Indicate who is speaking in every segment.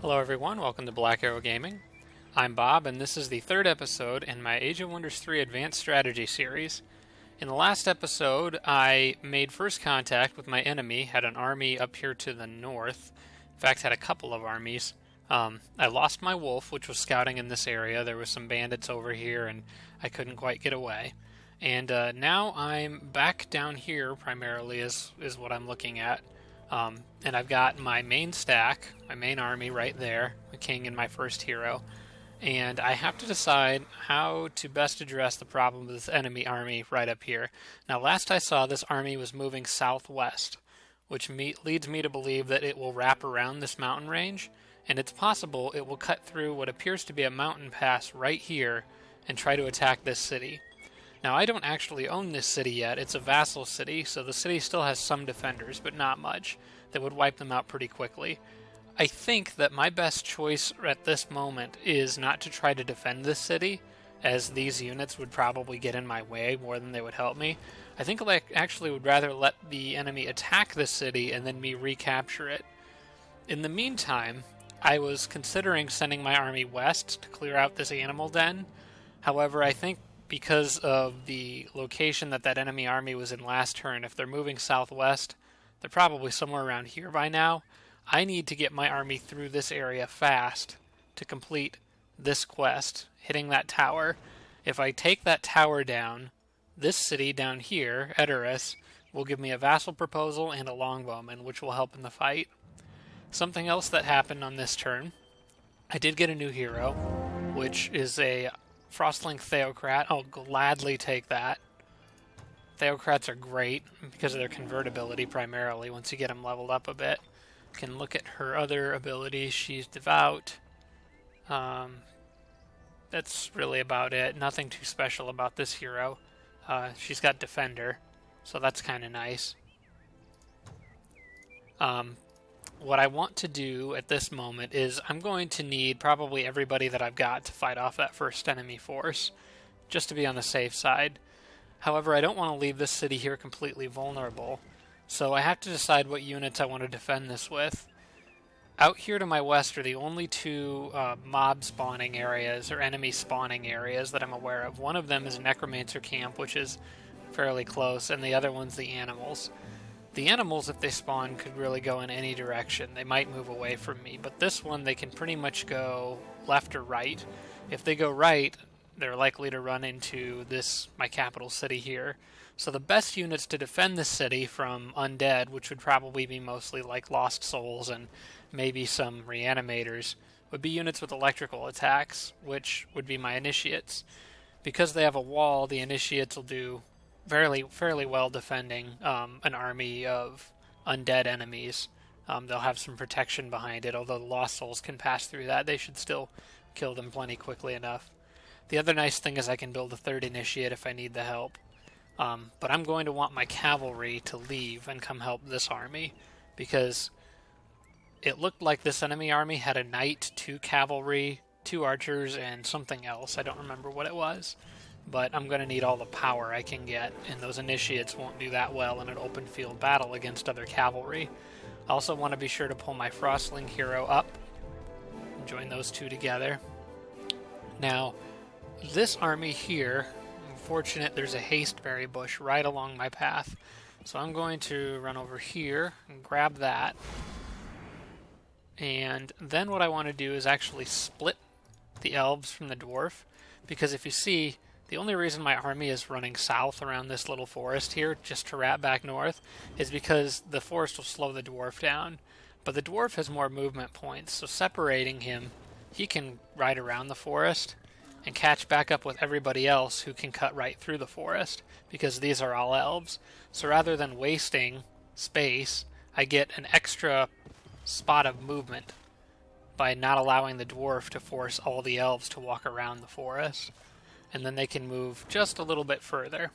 Speaker 1: Hello everyone, welcome to Black Arrow Gaming. I'm Bob, and this is the third episode in my Age of Wonders 3 Advanced Strategy series. In the last episode, I made first contact with my enemy, had an army up here to the north. In fact, had a couple of armies. I lost my wolf, which was scouting in this area. There was some bandits over here, and I couldn't quite get away. And now I'm back down here, primarily, is what I'm looking at. And I've got my main stack, my main army right there, the king and my first hero. And I have to decide how to best address the problem with this enemy army right up here. Now, last I saw, this army was moving southwest, which leads me to believe that it will wrap around this mountain range, and it's possible it will cut through what appears to be a mountain pass right here and try to attack this city. Now, I don't actually own this city yet. It's a vassal city, so the city still has some defenders, but not much, that would wipe them out pretty quickly. I think that my best choice at this moment is not to try to defend this city, as these units would probably get in my way more than they would help me. I think I actually would rather let the enemy attack the city and then me recapture it. In the meantime, I was considering sending my army west to clear out this animal den. However, I think because of the location that enemy army was in last turn, if they're moving southwest, they're probably somewhere around here by now. I need to get my army through this area fast to complete this quest, hitting that tower. If I take that tower down, this city down here, Edoras, will give me a vassal proposal and a longbowman, which will help in the fight. Something else that happened on this turn, I did get a new hero, which is a Frostlink Theocrat. I'll gladly take that. Theocrats are great because of their convertibility primarily once you get them leveled up a bit. Can look at her other abilities. She's devout. That's really about it. Nothing too special about this hero. She's got defender, so that's kind of nice. What I want to do at this moment is I'm going to need probably everybody that I've got to fight off that first enemy force, just to be on the safe side. However, I don't want to leave this city here completely vulnerable, so I have to decide what units I want to defend this with. Out here to my west are the only two mob spawning areas, or enemy spawning areas that I'm aware of. One of them is a necromancer camp, which is fairly close, and the other one's the animals. The animals, if they spawn, could really go in any direction. They might move away from me, but this one, they can pretty much go left or right. If they go right, they're likely to run into my capital city here. So the best units to defend this city from undead, which would probably be mostly like Lost Souls and maybe some reanimators, would be units with electrical attacks, which would be my initiates. Because they have a wall, the initiates will do fairly well defending an army of undead enemies. They'll have some protection behind it, although the Lost Souls can pass through that. They should still kill them plenty quickly enough. The other nice thing is I can build a third initiate if I need the help. But I'm going to want my cavalry to leave and come help this army, because it looked like this enemy army had a knight, 2 cavalry, 2 archers, and something else. I don't remember what it was. But I'm going to need all the power I can get, and those initiates won't do that well in an open field battle against other cavalry. I also want to be sure to pull my Frostlink hero up and join those two together. Now, this army here, I'm fortunate there's a hasteberry bush right along my path, so I'm going to run over here and grab that. And then what I want to do is actually split the elves from the dwarf, because if you see, the only reason my army is running south around this little forest here, just to wrap back north, is because the forest will slow the dwarf down. But the dwarf has more movement points, so separating him, he can ride around the forest and catch back up with everybody else who can cut right through the forest, because these are all elves. So rather than wasting space, I get an extra spot of movement by not allowing the dwarf to force all the elves to walk around the forest. And then they can move just a little bit further.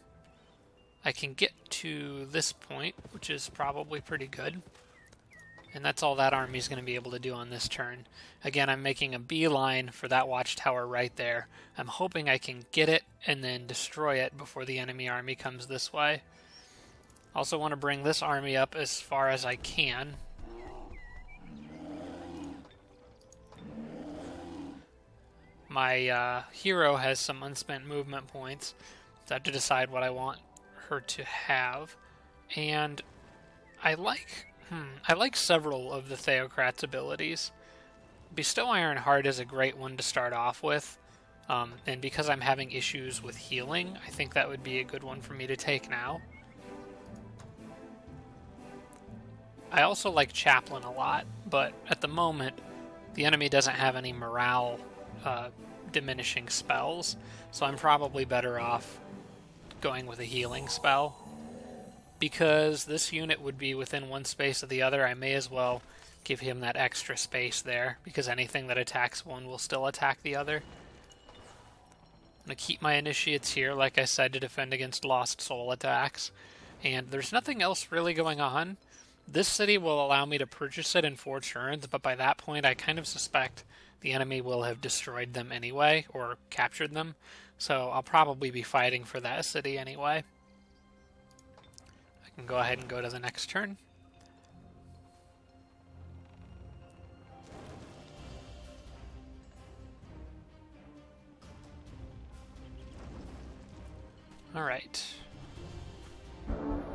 Speaker 1: I can get to this point, which is probably pretty good. And that's all that army's going to be able to do on this turn. Again, I'm making a beeline for that watchtower right there. I'm hoping I can get it and then destroy it before the enemy army comes this way. Also want to bring this army up as far as I can. My hero has some unspent movement points, so I have to decide what I want her to have. And I like several of the Theocrat's abilities. Bestow Iron Heart is a great one to start off with, and because I'm having issues with healing, I think that would be a good one for me to take now. I also like Chaplain a lot, but at the moment, the enemy doesn't have any morale diminishing spells, so I'm probably better off going with a healing spell. Because this unit would be within one space of the other, I may as well give him that extra space there, because anything that attacks one will still attack the other. I'm going to keep my initiates here, like I said, to defend against Lost Soul attacks. And there's nothing else really going on. This city will allow me to purchase it in 4 turns, but by that point I kind of suspect the enemy will have destroyed them anyway, or captured them. So I'll probably be fighting for that city anyway. I can go ahead and go to the next turn. Alright.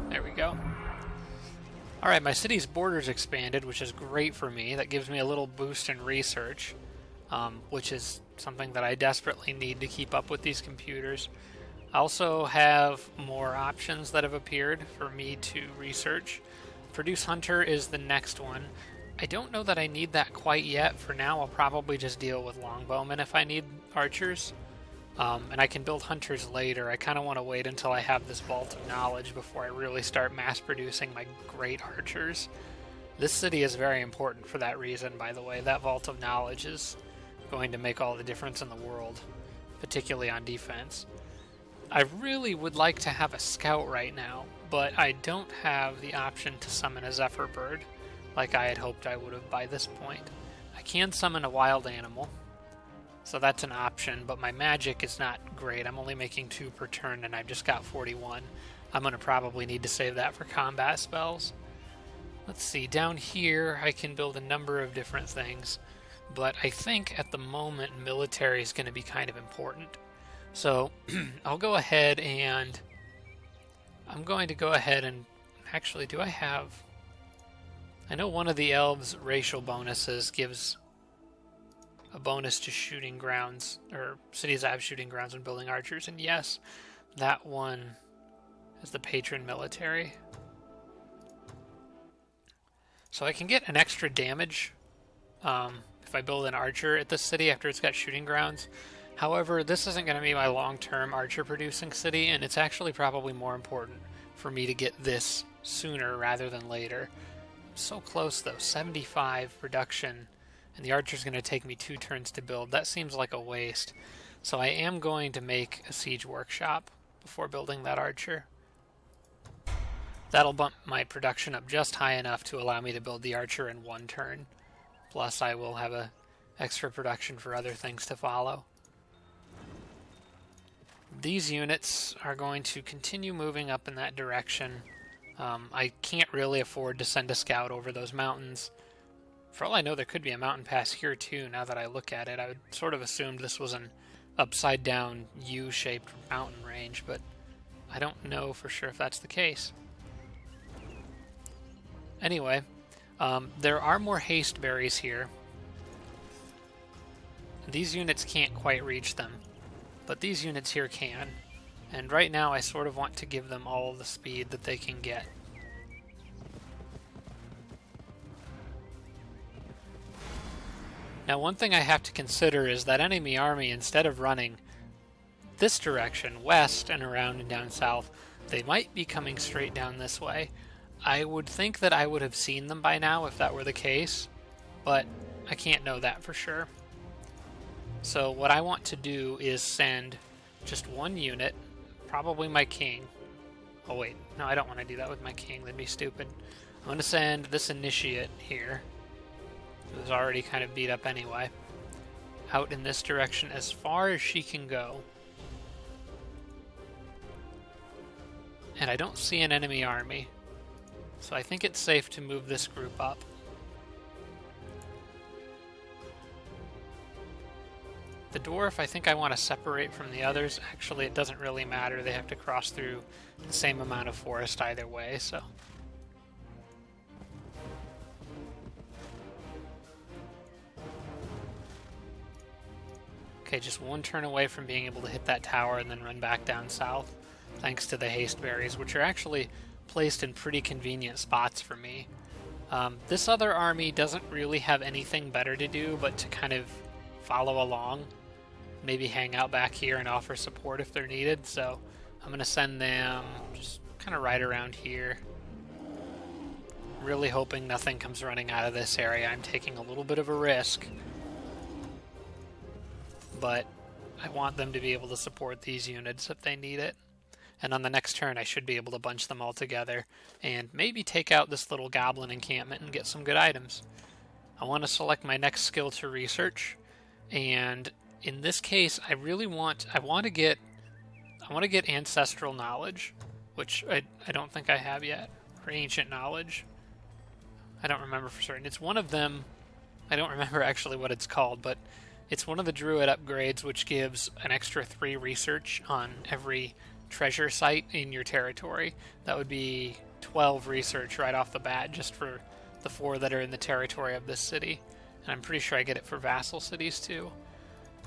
Speaker 1: There we go. Alright, my city's borders expanded, which is great for me. That gives me a little boost in research, which is something that I desperately need to keep up with these computers. I also have more options that have appeared for me to research. Produce Hunter is the next one. I don't know that I need that quite yet. For now, I'll probably just deal with Longbowmen if I need archers. And I can build hunters later. I kind of want to wait until I have this Vault of Knowledge before I really start mass-producing my great archers. This city is very important for that reason, by the way. That Vault of Knowledge is going to make all the difference in the world, particularly on defense. I really would like to have a scout right now, but I don't have the option to summon a Zephyr Bird, like I had hoped I would have by this point. I can summon a wild animal, so that's an option, but my magic is not great. I'm only making 2 per turn, and I've just got 41. I'm going to probably need to save that for combat spells. Let's see, down here I can build a number of different things, but I think at the moment military is going to be kind of important. So I'll go ahead and... Actually, do I have... I know one of the elves' racial bonuses gives a bonus to shooting grounds, or cities that have shooting grounds when building archers, and yes, that one is the patron military. So I can get an extra damage if I build an archer at this city after it's got shooting grounds. However, this isn't going to be my long-term archer-producing city, and it's actually probably more important for me to get this sooner rather than later. So close, though. 75 production, and the archer's going to take me 2 turns to build. That seems like a waste. So I am going to make a siege workshop before building that archer. That'll bump my production up just high enough to allow me to build the archer in 1 turn. Plus I will have a extra production for other things to follow. These units are going to continue moving up in that direction. I can't really afford to send a scout over those mountains. For all I know, there could be a mountain pass here too, now that I look at it. I would sort of assumed this was an upside-down U-shaped mountain range, but I don't know for sure if that's the case. Anyway, there are more haste berries here. These units can't quite reach them, but these units here can. And right now I sort of want to give them all the speed that they can get. Now, one thing I have to consider is that enemy army, instead of running this direction, west and around and down south, they might be coming straight down this way. I would think that I would have seen them by now if that were the case, but I can't know that for sure. So what I want to do is send just 1 unit, probably my king. Oh wait, no, I don't want to do that with my king, that'd be stupid. I'm going to send this initiate here, who's already kind of beat up anyway, out in this direction as far as she can go. And I don't see an enemy army, so I think it's safe to move this group up. The dwarf, I think I want to separate from the others. Actually, it doesn't really matter. They have to cross through the same amount of forest either way, so... Okay, just one turn away from being able to hit that tower and then run back down south, thanks to the haste berries, which are actually placed in pretty convenient spots for me. This other army doesn't really have anything better to do but to kind of follow along, maybe hang out back here and offer support if they're needed, so I'm going to send them just kind of right around here. Really hoping nothing comes running out of this area. I'm taking a little bit of a risk, but I want them to be able to support these units if they need it. And on the next turn I should be able to bunch them all together and maybe take out this little goblin encampment and get some good items. I want to select my next skill to research, and in this case I want to get ancestral knowledge, which I don't think I have yet, or ancient knowledge. I don't remember for certain. It's one of them. I don't remember actually what it's called, but it's one of the druid upgrades which gives an extra 3 research on every treasure site in your territory. That would be 12 research right off the bat just for the 4 that are in the territory of this city. And I'm pretty sure I get it for vassal cities too.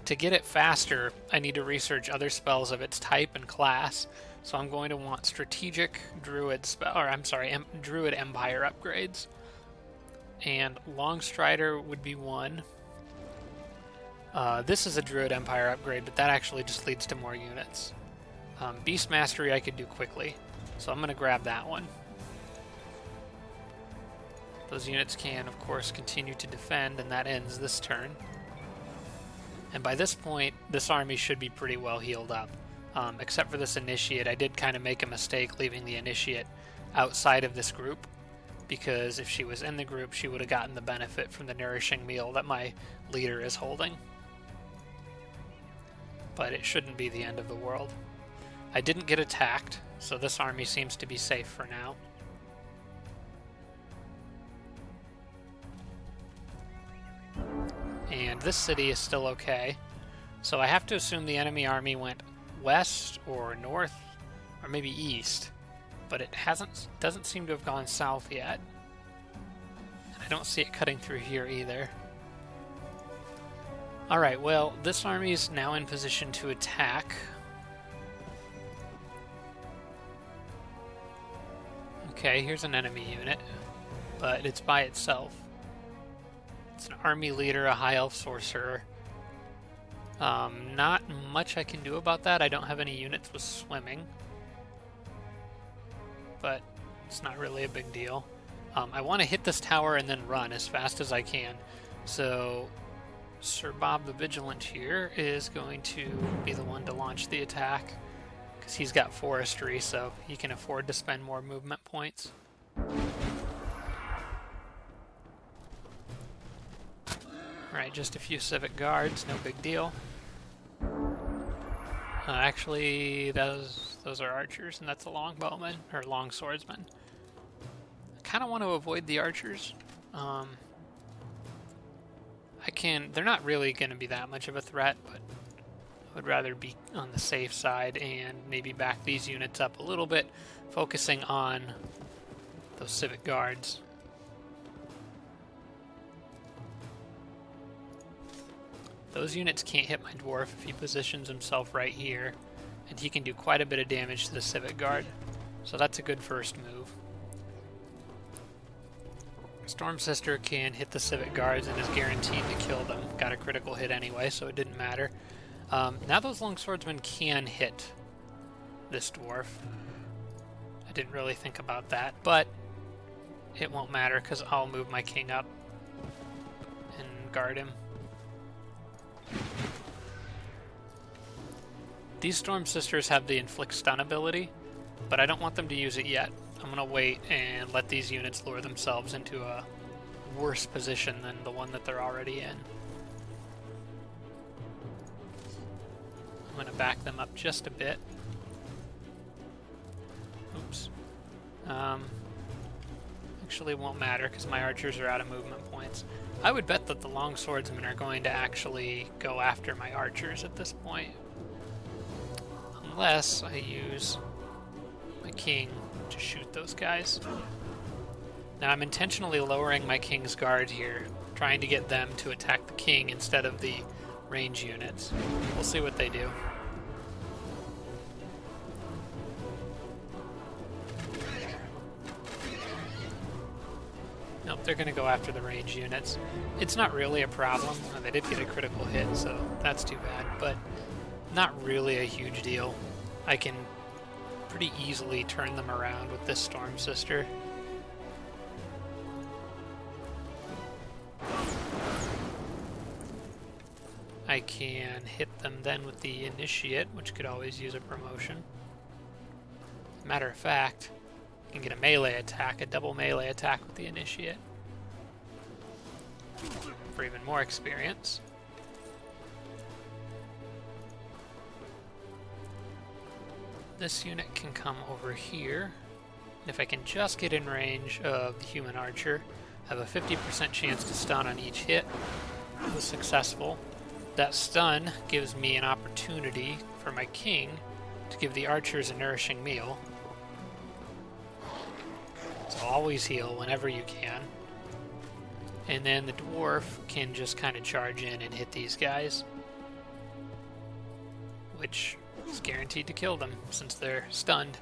Speaker 1: To get it faster, I need to research other spells of its type and class. So I'm going to want strategic druid druid empire upgrades. And Longstrider would be one. This is a druid empire upgrade, but that actually just leads to more units. Beast Mastery I could do quickly, so I'm going to grab that one. Those units can, of course, continue to defend, and that ends this turn. And by this point, this army should be pretty well healed up. Except for this initiate, I did kind of make a mistake leaving the initiate outside of this group, because if she was in the group, she would have gotten the benefit from the nourishing meal that my leader is holding. But it shouldn't be the end of the world. I didn't get attacked, so this army seems to be safe for now. And this city is still okay. So I have to assume the enemy army went west or north, or maybe east. But it doesn't seem to have gone south yet. And I don't see it cutting through here either. Alright, well, this army is now in position to attack. Okay, here's an enemy unit, but it's by itself. It's an army leader, a high elf sorcerer. Not much I can do about that. I don't have any units with swimming, but it's not really a big deal. I want to hit this tower and then run as fast as I can. So Sir Bob the Vigilant here is going to be the one to launch the attack, because he's got forestry, so he can afford to spend more movement points. Alright, just a few civic guards, no big deal. Actually, those are archers, and that's a longbowman, or long swordsman. I kind of want to avoid the archers. They're not really going to be that much of a threat, but I would rather be on the safe side and maybe back these units up a little bit, focusing on those civic guards. Those units can't hit my dwarf if he positions himself right here, and he can do quite a bit of damage to the civic guard, so that's a good first move. Storm Sister can hit the civic guards and is guaranteed to kill them. Got a critical hit anyway, so it didn't matter. Now those long swordsmen can hit this dwarf. I didn't really think about that, but it won't matter because I'll move my king up and guard him. These Storm Sisters have the inflict stun ability, but I don't want them to use it yet. I'm going to wait and let these units lure themselves into a worse position than the one that they're already in. I'm going to back them up just a bit. Oops. Actually, it won't matter because my archers are out of movement points. I would bet that the long swordsmen are going to actually go after my archers at this point. Unless I use my king to shoot those guys. Now I'm intentionally lowering my king's guard here, trying to get them to attack the king instead of the range units. We'll see what they do. Nope, they're going to go after the range units. It's not really a problem. They did get a critical hit, so that's too bad, but not really a huge deal. I can pretty easily turn them around with this Storm Sister. I can hit them then with the Initiate, which could always use a promotion. Matter of fact, I can get a melee attack, a double melee attack with the Initiate. For even more experience. This unit can come over here. If I can just get in range of the human archer, I have a 50% chance to stun on each hit. It was successful. That stun gives me an opportunity for my king to give the archers a nourishing meal. So always heal whenever you can. And then the dwarf can just kind of charge in and hit these guys, which is guaranteed to kill them since they're stunned.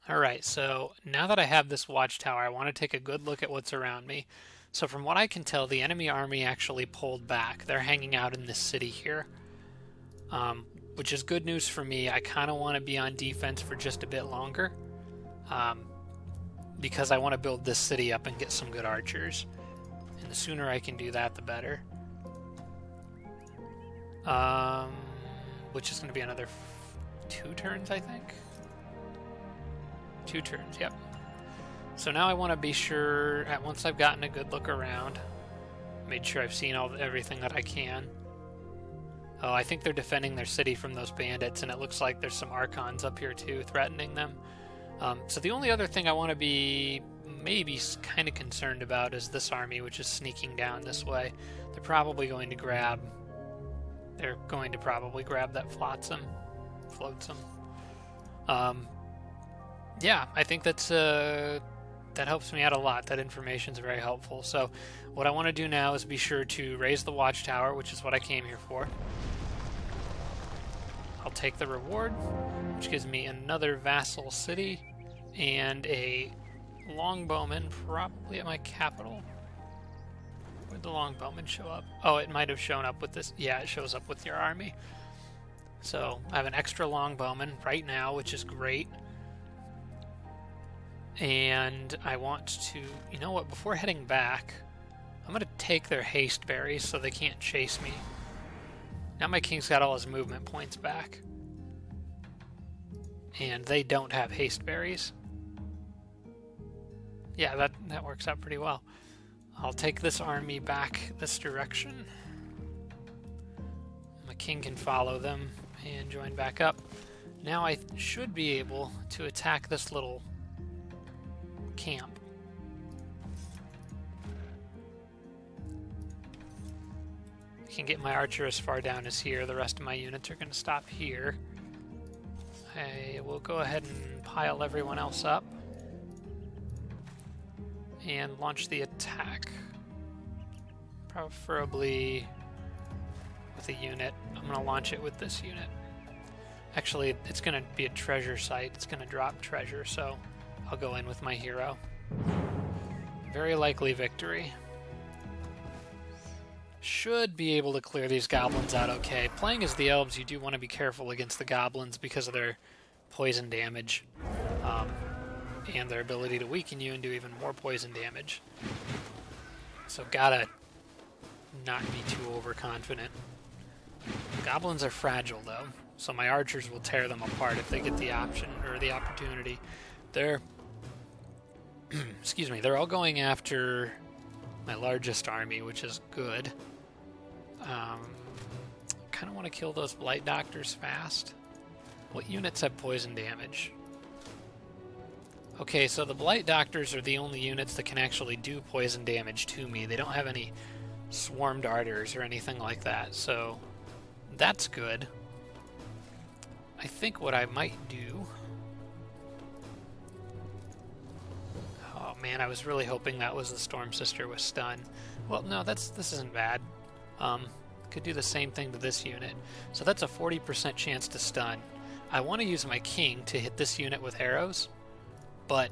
Speaker 1: Alright, so now that I have this watchtower, I want to take a good look at what's around me. So from what I can tell, the enemy army actually pulled back. They're hanging out in this city here, which is good news for me. I kind of want to be on defense for just a bit longer, because I want to build this city up and get some good archers. And the sooner I can do that, the better. Which is going to be another 2 turns, I think. 2 turns, yep. So now I want to be sure, once I've gotten a good look around, made sure I've seen everything that I can. Oh, I think they're defending their city from those bandits, and it looks like there's some archons up here too, threatening them. So the only other thing I want to be maybe kind of concerned about is this army, which is sneaking down this way. They're probably going to grab that flotsam. Yeah, I think that helps me out a lot. That information is very helpful. So what I want to do now is be sure to raise the watchtower, which is what I came here for. I'll take the reward, which gives me another vassal city and a longbowman, probably at my capital. Where'd the longbowman show up? Oh, it might have shown up with this. Yeah, it shows up with your army. So I have an extra longbowman right now, which is great. And I want to, you know what, before heading back, I'm going to take their haste berries so they can't chase me. Now my king's got all his movement points back. And they don't have haste berries. Yeah, that works out pretty well. I'll take this army back this direction. My king can follow them and join back up. Now I should be able to attack this little camp. I can get my archer as far down as here. The rest of my units are going to stop here. I will go ahead and pile everyone else up and launch the attack. Preferably with a unit. I'm going to launch it with this unit. Actually, it's going to be a treasure site. It's going to drop treasure, so I'll go in with my hero. Very likely victory. Should be able to clear these goblins out okay. Playing as the elves, you do want to be careful against the goblins because of their poison damage. And their ability to weaken you and do even more poison damage. So gotta not be too overconfident. Goblins are fragile though, so my archers will tear them apart if they get the option or the opportunity. They're excuse me, they're all going after my largest army, which is good. Kind of want to kill those blight doctors fast. What units have poison damage? Okay, so the Blight Doctors are the only units that can actually do poison damage to me. They don't have any Swarm Darters or anything like that, so that's good. I think what I might do... Oh man, I was really hoping that was the Storm Sister with stun. Well, no, this isn't bad. Could do the same thing to this unit. So that's a 40% chance to stun. I want to use my King to hit this unit with arrows, but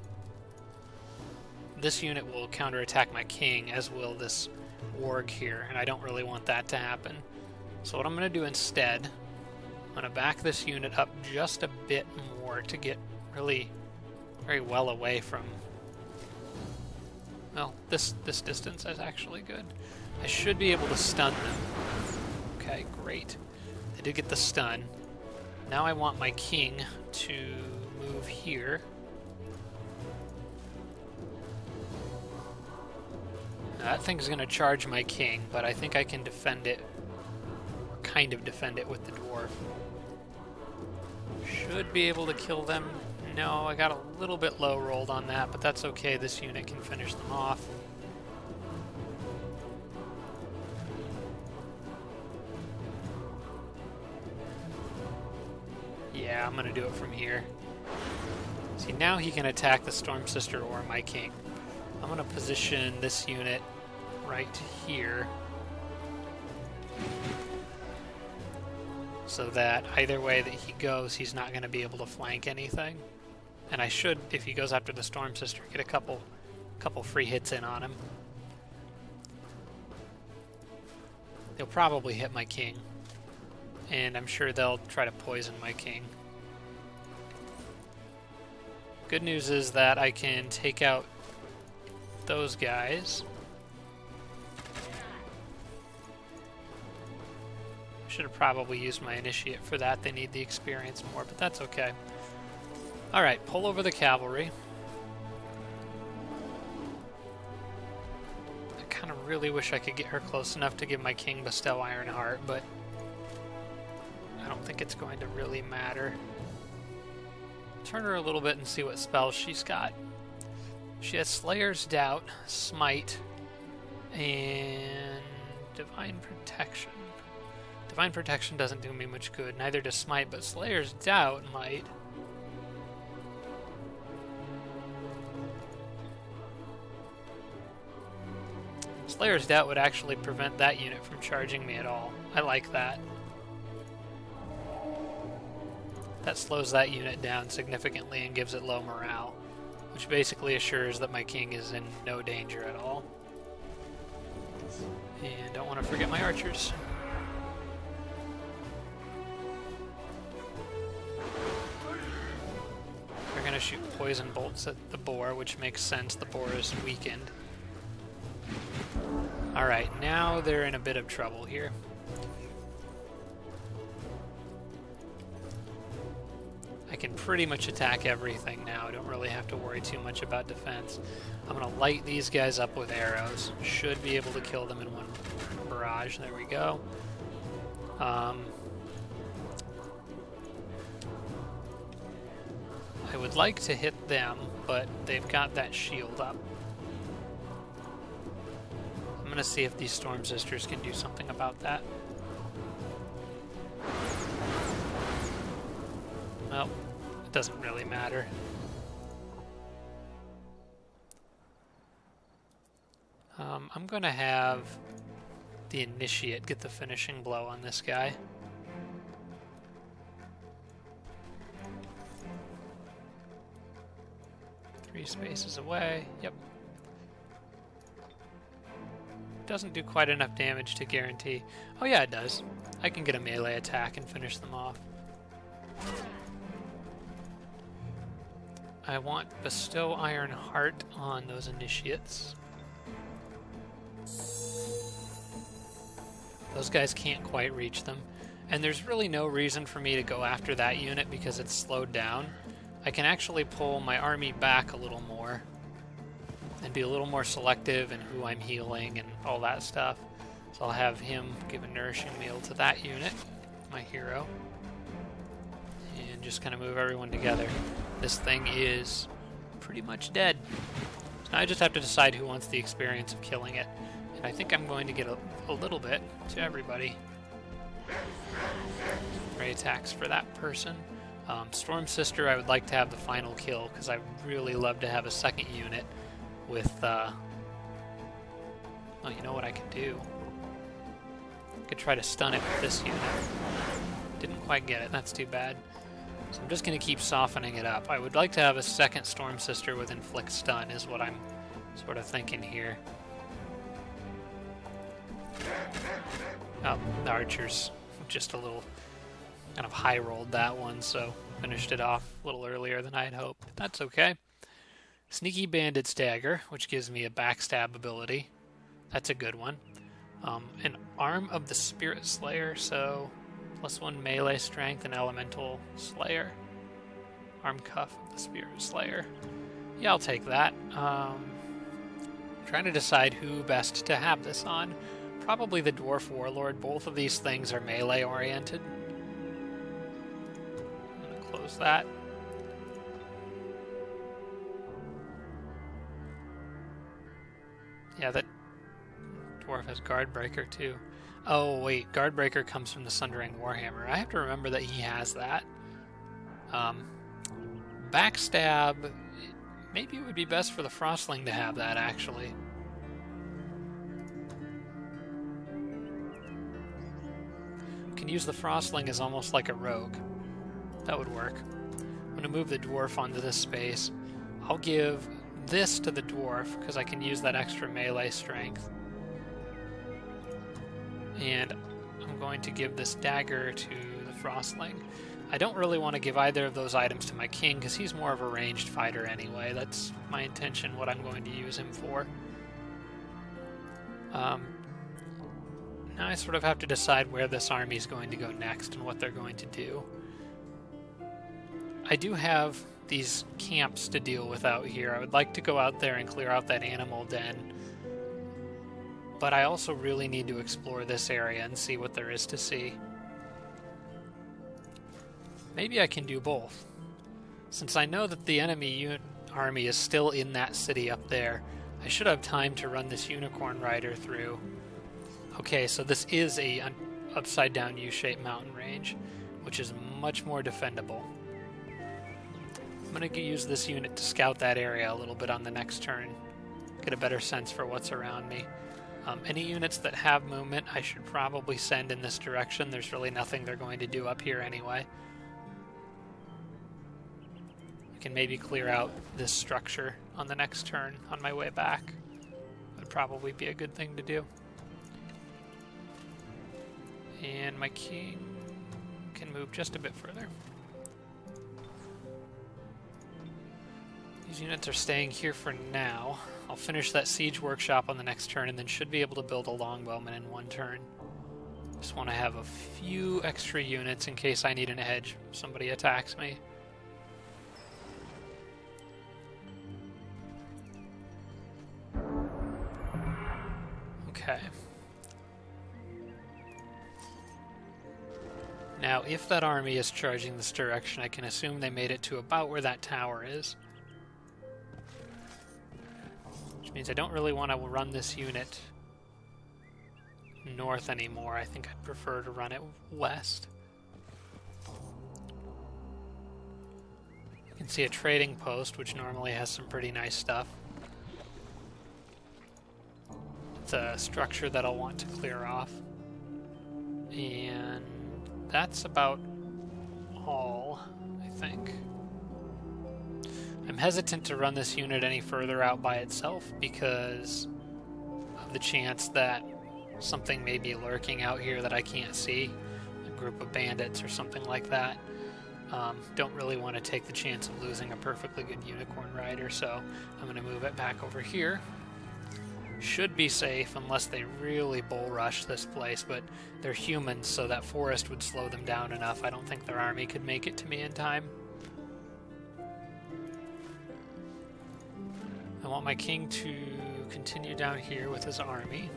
Speaker 1: this unit will counterattack my King, as will this Warg here, and I don't really want that to happen. So what I'm going to do instead, I'm going to back this unit up just a bit more to get really very well away from... Well, this distance is actually good. I should be able to stun them. Okay, great. I did get the stun. Now I want my King to move here. That thing's going to charge my King, but I think I can defend it, or kind of defend it with the Dwarf. Should be able to kill them. No, I got a little bit low rolled on that, but that's okay. This unit can finish them off. Yeah, I'm going to do it from here. See, now he can attack the Storm Sister or my King. I'm going to position this unit right here so that either way that he goes, he's not going to be able to flank anything. And I should, if he goes after the Storm Sister, get a couple free hits in on him. They'll probably hit my King, and I'm sure they'll try to poison my King. Good news is that I can take out those guys. Should have probably used my initiate for that. They need the experience more, but that's okay. Alright, pull over the cavalry. I kind of really wish I could get her close enough to give my King bestow Ironheart, but I don't think it's going to really matter. Turn her a little bit and see what spells she's got. She has Slayer's Doubt, Smite, and Divine Protection. Divine Protection doesn't do me much good, neither does Smite, but Slayer's Doubt might. Slayer's Doubt would actually prevent that unit from charging me at all. I like that. That slows that unit down significantly and gives it low morale, which basically assures that my King is in no danger at all. And don't want to forget my archers. They're going to shoot poison bolts at the boar, which makes sense. The boar is weakened. Alright, now they're in a bit of trouble here. I can pretty much attack everything now. I don't really have to worry too much about defense. I'm going to light these guys up with arrows. Should be able to kill them in one barrage. There we go. I would like to hit them, but they've got that shield up. I'm going to see if these Storm Sisters can do something about that. Well, it doesn't really matter. I'm going to have the Initiate get the finishing blow on this guy. Three spaces away. Yep. Doesn't do quite enough damage to guarantee. Oh yeah, it does. I can get a melee attack and finish them off. I want Bestow Ironheart on those initiates. Those guys can't quite reach them. And there's really no reason for me to go after that unit because it's slowed down. I can actually pull my army back a little more and be a little more selective in who I'm healing and all that stuff. So I'll have him give a nourishing meal to that unit, my hero, and just kind of move everyone together. This thing is pretty much dead. So now I just have to decide who wants the experience of killing it. And I think I'm going to get a little bit to everybody. Ray attacks for that person. Storm Sister, I would like to have the final kill, because I really love to have a second unit with... Oh, you know what I could do? I could try to stun it with this unit. Didn't quite get it, that's too bad. So I'm just going to keep softening it up. I would like to have a second Storm Sister with Inflict Stun, is what I'm sort of thinking here. Oh, the archers just a little kind of high-rolled that one, so finished it off a little earlier than I had hoped. That's okay. Sneaky Bandit's Dagger, which gives me a backstab ability. That's a good one. An Arm of the Spirit Slayer, so +1 melee strength and elemental slayer. Arm Cuff of the Spirit Slayer. Yeah, I'll take that. Trying to decide who best to have this on. Probably the Dwarf Warlord. Both of these things are melee oriented. I'm going to close that. Yeah, that Dwarf has Guardbreaker too. Oh wait, Guardbreaker comes from the Sundering Warhammer. I have to remember that he has that. Backstab, maybe it would be best for the Frostling to have that, actually. Can use the Frostling as almost like a rogue. That would work. I'm going to move the Dwarf onto this space. I'll give this to the Dwarf, because I can use that extra melee strength. And I'm going to give this dagger to the Frostling. I don't really want to give either of those items to my king, because he's more of a ranged fighter anyway. That's my intention, what I'm going to use him for. Now I sort of have to decide where this army is going to go next and what they're going to do. I do have these camps to deal with out here. I would like to go out there and clear out that animal den. But I also really need to explore this area and see what there is to see. Maybe I can do both. Since I know that the enemy army is still in that city up there, I should have time to run this Unicorn Rider through. Okay, so this is a upside-down U-shaped mountain range, which is much more defendable. I'm going to use this unit to scout that area a little bit on the next turn, get a better sense for what's around me. Any units that have movement I should probably send in this direction. There's really nothing they're going to do up here anyway. I can maybe clear out this structure on the next turn on my way back. Would probably be a good thing to do. And my king can move just a bit further. These units are staying here for now. I'll finish that siege workshop on the next turn and then should be able to build a longbowman in one turn. Just want to have a few extra units in case I need an edge if somebody attacks me. Okay. Now, if that army is charging this direction, I can assume they made it to about where that tower is. Which means I don't really want to run this unit north anymore. I think I'd prefer to run it west. You can see a trading post, which normally has some pretty nice stuff. It's a structure that I'll want to clear off. And that's about all, I think. I'm hesitant to run this unit any further out by itself because of the chance that something may be lurking out here that I can't see. A group of bandits or something like that. Don't really want to take the chance of losing a perfectly good Unicorn Rider, so I'm going to move it back over here. Should be safe unless they really bull rush this place, but they're humans, so that forest would slow them down enough. I don't think their army could make it to me in time. I want my king to continue down here with his army.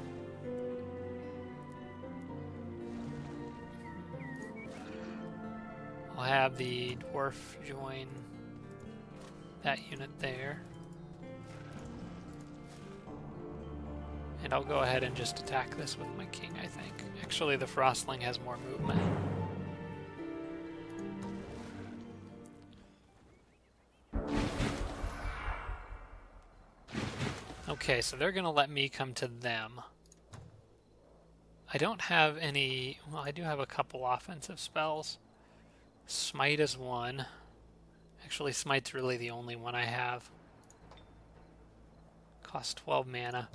Speaker 1: I'll have the dwarf join that unit there. And I'll go ahead and just attack this with my king, I think. Actually, the Frostling has more movement. Okay, so they're going to let me come to them. I don't have any... Well, I do have a couple offensive spells. Smite is one. Actually, Smite's really the only one I have. Costs 12 mana.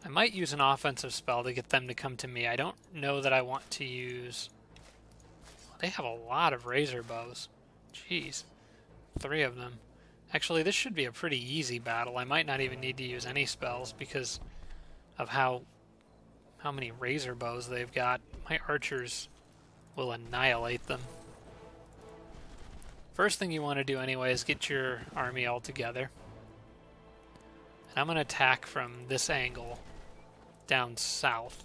Speaker 1: I might use an offensive spell to get them to come to me. I don't know that I want to use... They have a lot of razor bows. Jeez. 3 of them. Actually, this should be a pretty easy battle. I might not even need to use any spells because of how many razor bows they've got. My archers will annihilate them. First thing you want to do anyway is get your army all together. And I'm going to attack from this angle down south.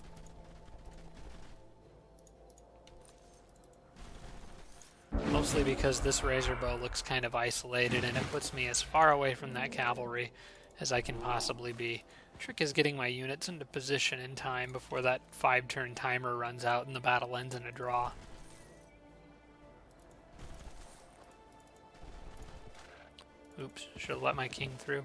Speaker 1: Mostly because this razor bow looks kind of isolated and it puts me as far away from that cavalry as I can possibly be. Trick is getting my units into position in time before that 5-turn timer runs out and the battle ends in a draw. Oops, should have let my king through.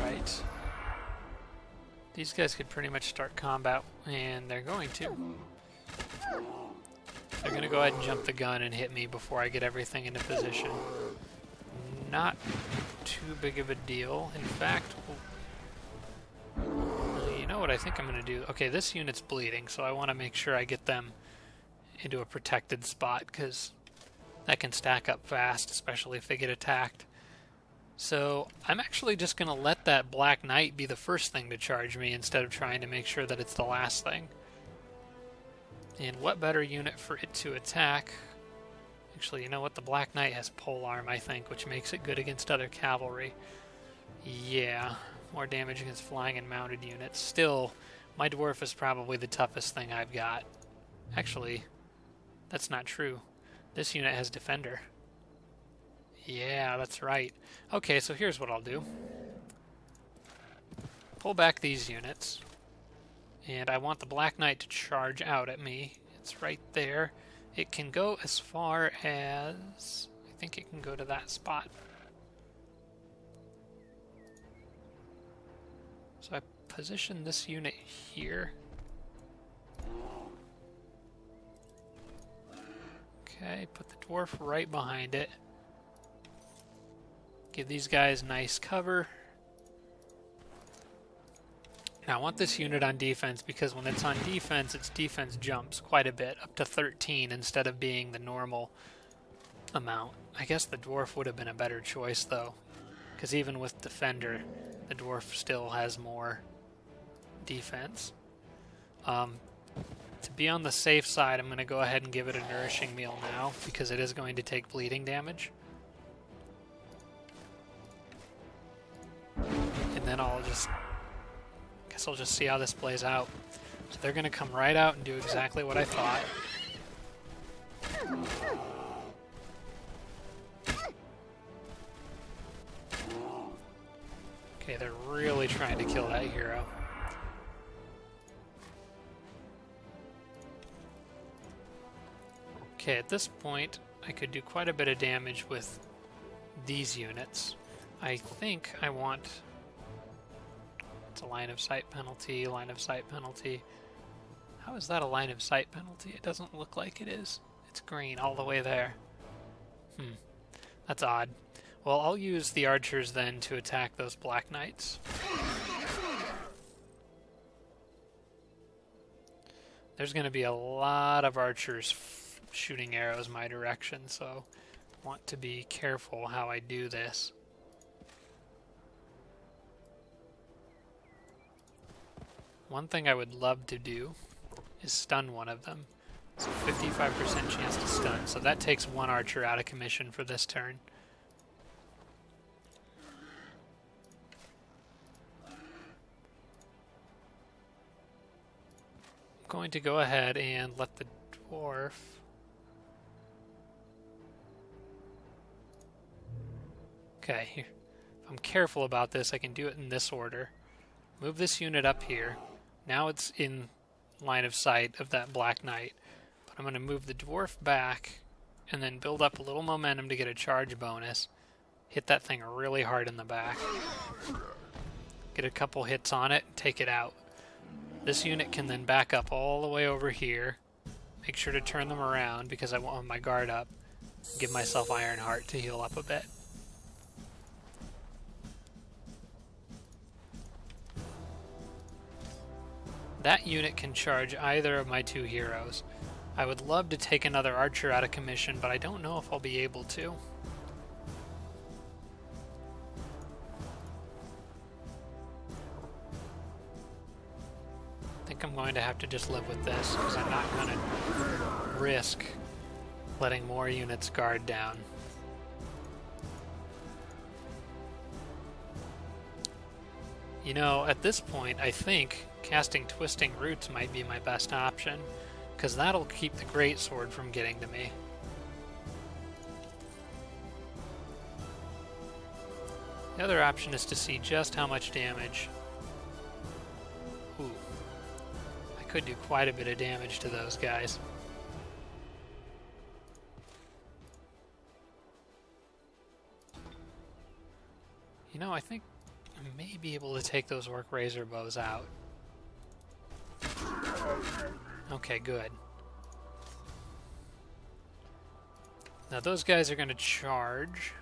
Speaker 1: Right. These guys could pretty much start combat, and they're going to. They're going to go ahead and jump the gun and hit me before I get everything into position. Not too big of a deal. In fact, you know what I think I'm going to do? Okay, this unit's bleeding, so I want to make sure I get them into a protected spot, because that can stack up fast, especially if they get attacked. So I'm actually just going to let that Black Knight be the first thing to charge me instead of trying to make sure that it's the last thing. And what better unit for it to attack? Actually, you know what? The Black Knight has polearm, I think, which makes it good against other cavalry. Yeah, more damage against flying and mounted units. Still, my dwarf is probably the toughest thing I've got. Actually, that's not true. This unit has defender. Yeah, that's right. Okay, so here's what I'll do. Pull back these units. And I want the Black Knight to charge out at me. It's right there. It can go as far as... I think it can go to that spot. So I position this unit here. Okay, put the dwarf right behind it. Give these guys nice cover. Now I want this unit on defense because when it's on defense, its defense jumps quite a bit, up to 13 instead of being the normal amount. I guess the dwarf would have been a better choice though, because even with defender, the dwarf still has more defense. To be on the safe side, I'm going to go ahead and give it a nourishing meal now because it is going to take bleeding damage. And then I'll just see how this plays out. So they're going to come right out and do exactly what I thought. Okay, they're really trying to kill that hero. Okay, at this point, I could do quite a bit of damage with these units. I think I want... It's a line of sight penalty, line of sight penalty. How is that a line of sight penalty? It doesn't look like it is. It's green all the way there. That's odd. Well, I'll use the archers then to attack those Black Knights. There's going to be a lot of archers shooting arrows my direction, so I want to be careful how I do this. One thing I would love to do is stun one of them. It's a 55% chance to stun, so that takes one archer out of commission for this turn. I'm going to go ahead and let the dwarf. Okay, here. If I'm careful about this, I can do it in this order. Move this unit up here. Now it's in line of sight of that Black Knight. But I'm going to move the dwarf back and then build up a little momentum to get a charge bonus. Hit that thing really hard in the back. Get a couple hits on it and take it out. This unit can then back up all the way over here. Make sure to turn them around because I want my guard up. Give myself Iron Heart to heal up a bit. That unit can charge either of my two heroes. I would love to take another archer out of commission, but I don't know if I'll be able to. I think I'm going to have to just live with this, because I'm not going to risk letting more units guard down. You know, at this point, I think casting Twisting Roots might be my best option, because that'll keep the Greatsword from getting to me. The other option is to see just how much damage. Ooh. I could do quite a bit of damage to those guys. You know, I think I may be able to take those Orc Razor Bows out. Okay, good. Now those guys are going to charge.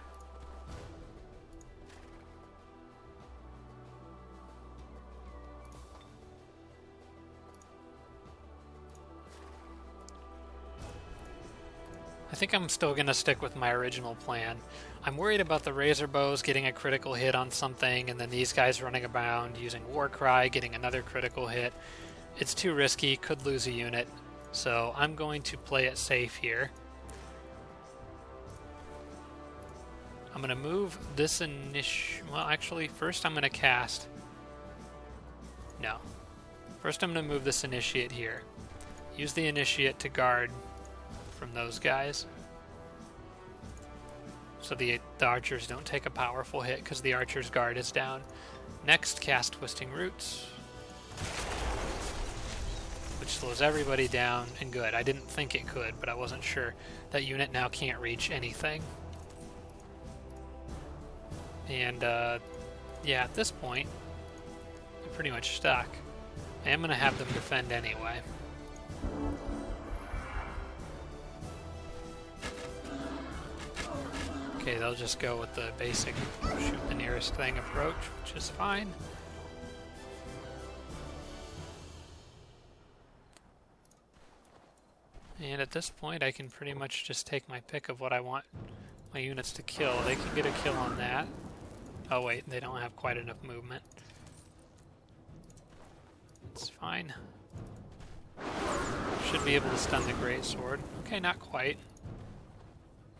Speaker 1: I think I'm still going to stick with my original plan. I'm worried about the Razor Bows getting a critical hit on something, and then these guys running around using Warcry, getting another critical hit. It's too risky, could lose a unit, so I'm going to play it safe here. I'm going to move this well, actually, first I'm going to cast... No. First I'm going to move this Initiate here. Use the Initiate to guard from those guys, so the archers don't take a powerful hit because the archer's guard is down. Next, cast Twisting Roots, which slows everybody down, and good. I didn't think it could, but I wasn't sure. That unit now can't reach anything. And yeah, at this point, I'm pretty much stuck. I am going to have them defend anyway. Okay, they'll just go with the basic shoot the nearest thing approach, which is fine. And at this point, I can pretty much just take my pick of what I want my units to kill. They can get a kill on that. Oh wait, they don't have quite enough movement. It's fine. Should be able to stun the Greatsword. Okay, not quite.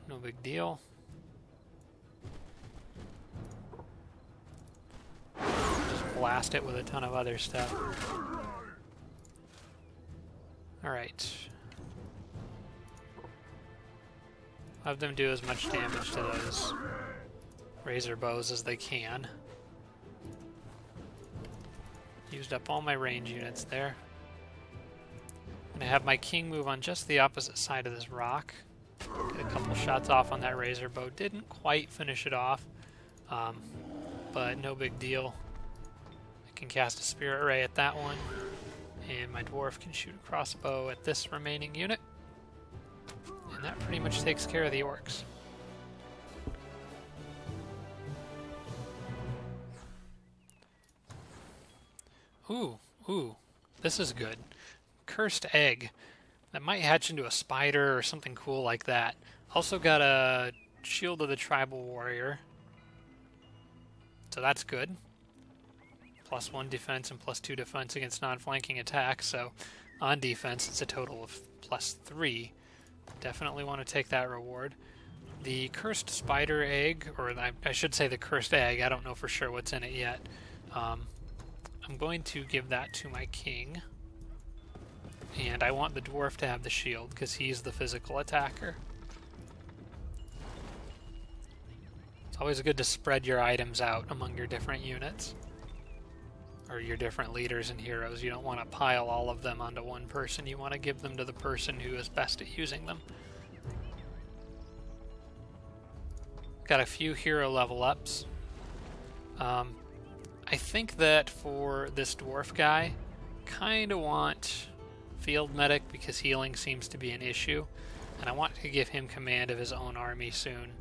Speaker 1: No big deal. Blast it with a ton of other stuff. Alright. Have them do as much damage to those Razor Bows as they can. Used up all my range units there. I'm going to have my king move on just the opposite side of this rock. Get a couple shots off on that Razor Bow. Didn't quite finish it off, but no big deal. Can cast a Spirit Ray at that one, and my dwarf can shoot a crossbow at this remaining unit, and that pretty much takes care of the orcs. Ooh, this is good. Cursed Egg. That might hatch into a spider or something cool like that. Also got a Shield of the Tribal Warrior, so that's good. +1 defense and +2 defense against non-flanking attacks, so on defense it's a total of +3. Definitely want to take that reward. The Cursed Spider Egg, or I should say the Cursed Egg, I don't know for sure what's in it yet. I'm going to give that to my king. And I want the dwarf to have the shield, because he's the physical attacker. It's always good to spread your items out among your different units. Or your different leaders and heroes. You don't want to pile all of them onto one person. You want to give them to the person who is best at using them. Got a few hero level ups. I think that for this dwarf guy, kind of want field medic because healing seems to be an issue, and I want to give him command of his own army soon.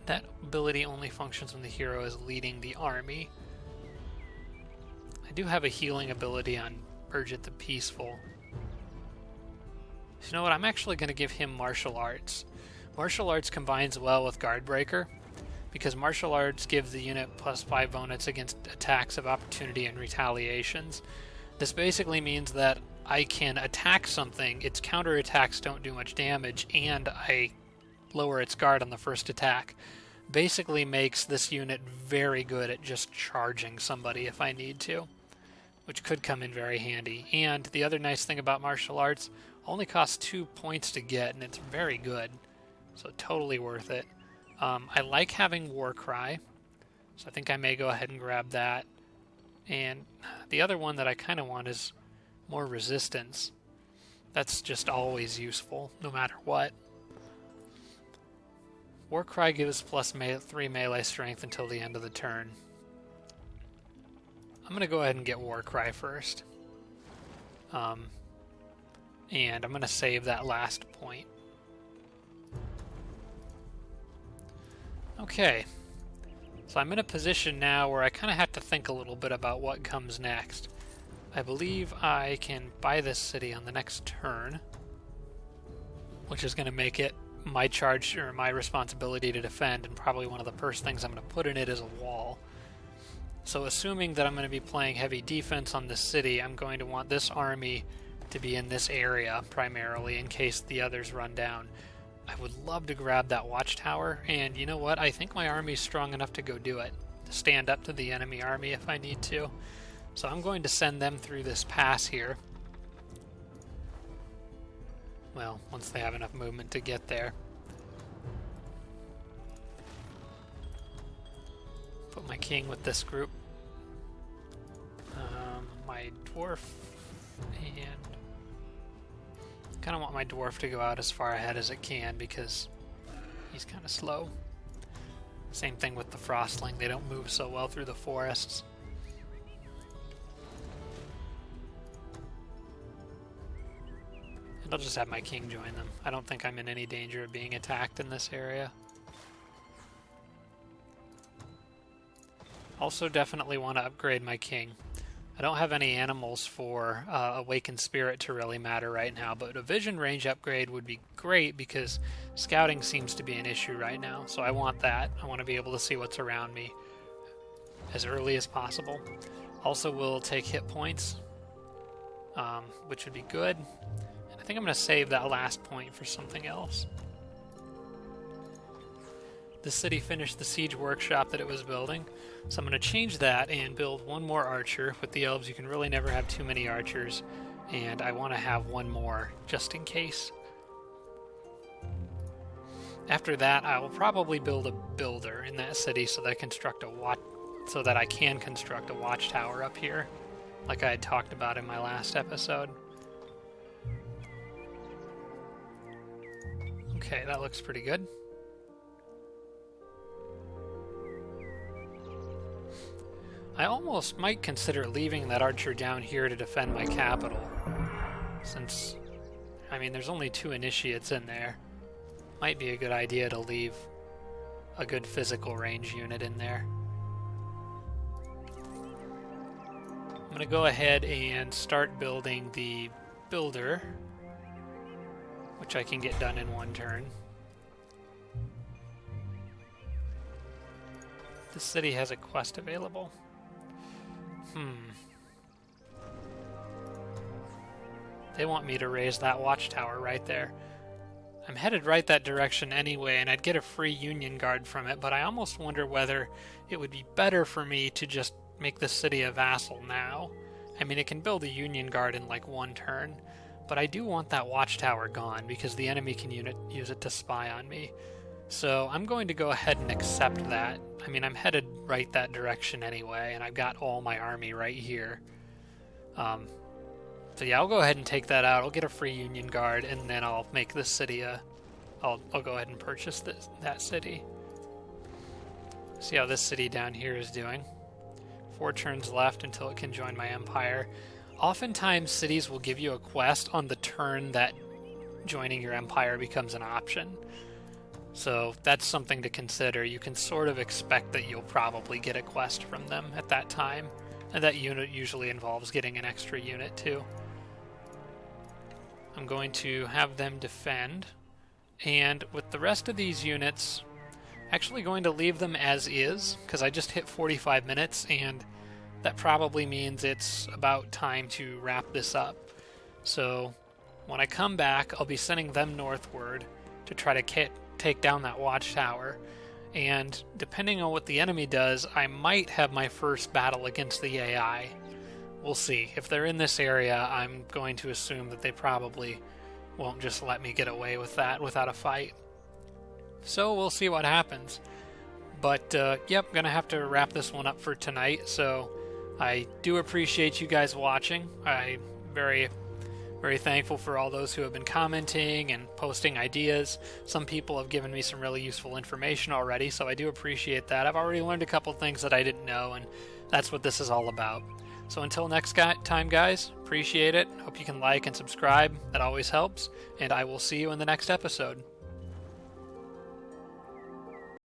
Speaker 1: That ability only functions when the hero is leading the army. I do have a healing ability on Urgent the Peaceful. So you know what, I'm actually going to give him martial arts. Martial arts combines well with Guardbreaker, because martial arts gives the unit +5 bonus against attacks of opportunity and retaliations. This basically means that I can attack something, its counterattacks don't do much damage, and I lower its guard on the first attack. Basically makes this unit very good at just charging somebody if I need to, which could come in very handy. And the other nice thing about martial arts, only costs 2 points to get, and it's very good, so totally worth it. I like having Warcry, so I think I may go ahead and grab that. And the other one that I kind of want is more resistance. That's just always useful, no matter what. Warcry gives +3 melee strength until the end of the turn. I'm going to go ahead and get Warcry first. And I'm going to save that last point. Okay, so I'm in a position now where I kind of have to think a little bit about what comes next. I believe I can buy this city on the next turn, which is going to make it my charge or my responsibility to defend, and probably one of the first things I'm going to put in it is a wall. So assuming that I'm going to be playing heavy defense on this city, I'm going to want this army to be in this area primarily in case the others run down. I would love to grab that watchtower, and you know what? I think my army's strong enough to go do it, to stand up to the enemy army if I need to. So I'm going to send them through this pass here. Well, once they have enough movement to get there. Put my king with this group. My dwarf, and kind of want my dwarf to go out as far ahead as it can because he's kind of slow. Same thing with the frostling, they don't move so well through the forests. And I'll just have my king join them. I don't think I'm in any danger of being attacked in this area. Also definitely want to upgrade my king. I don't have any animals for Awakened Spirit to really matter right now, but a vision range upgrade would be great because scouting seems to be an issue right now, so I want that. I want to be able to see what's around me as early as possible. Also will take hit points, which would be good. And I think I'm going to save that last point for something else. The city finished the siege workshop that it was building, so I'm going to change that and build one more archer. With the elves, you can really never have too many archers, and I want to have one more just in case. After that, I will probably build a builder in that city so that I can construct a watchtower up here, like I had talked about in my last episode. Okay, that looks pretty good. I almost might consider leaving that archer down here to defend my capital, since, I mean, there's only 2 initiates in there. Might be a good idea to leave a good physical range unit in there. I'm going to go ahead and start building the builder, which I can get done in 1 turn. The city has a quest available. They want me to raise that watchtower right there. I'm headed right that direction anyway, and I'd get a free Union Guard from it, but I almost wonder whether it would be better for me to just make the city a vassal now, I mean, it can build a Union Guard in like one turn, but I do want that watchtower gone because the enemy can use it to spy on me. So I'm going to go ahead and accept that. I mean, I'm headed right that direction anyway, and I've got all my army right here. So yeah, I'll go ahead and take that out. I'll get a free Union Guard, and then I'll make this city I'll go ahead and purchase that city. See how this city down here is doing. 4 turns left until it can join my empire. Oftentimes, cities will give you a quest on the turn that joining your empire becomes an option. So that's something to consider. You can sort of expect that you'll probably get a quest from them at that time. And that unit usually involves getting an extra unit too. I'm going to have them defend. And with the rest of these units, actually going to leave them as is, because I just hit 45 minutes, and that probably means it's about time to wrap this up. So when I come back, I'll be sending them northward to try to take down that watchtower. And depending on what the enemy does, I might have my first battle against the AI. We'll see. If they're in this area, I'm going to assume that they probably won't just let me get away with that without a fight. So we'll see what happens. But, yep, gonna have to wrap this one up for tonight. So I do appreciate you guys watching. I'm very, very thankful for all those who have been commenting and posting ideas. Some people have given me some really useful information already, so I do appreciate that. I've already learned a couple things that I didn't know, and that's what this is all about. So until next time, guys, appreciate it. Hope you can like and subscribe. That always helps. And I will see you in the next episode.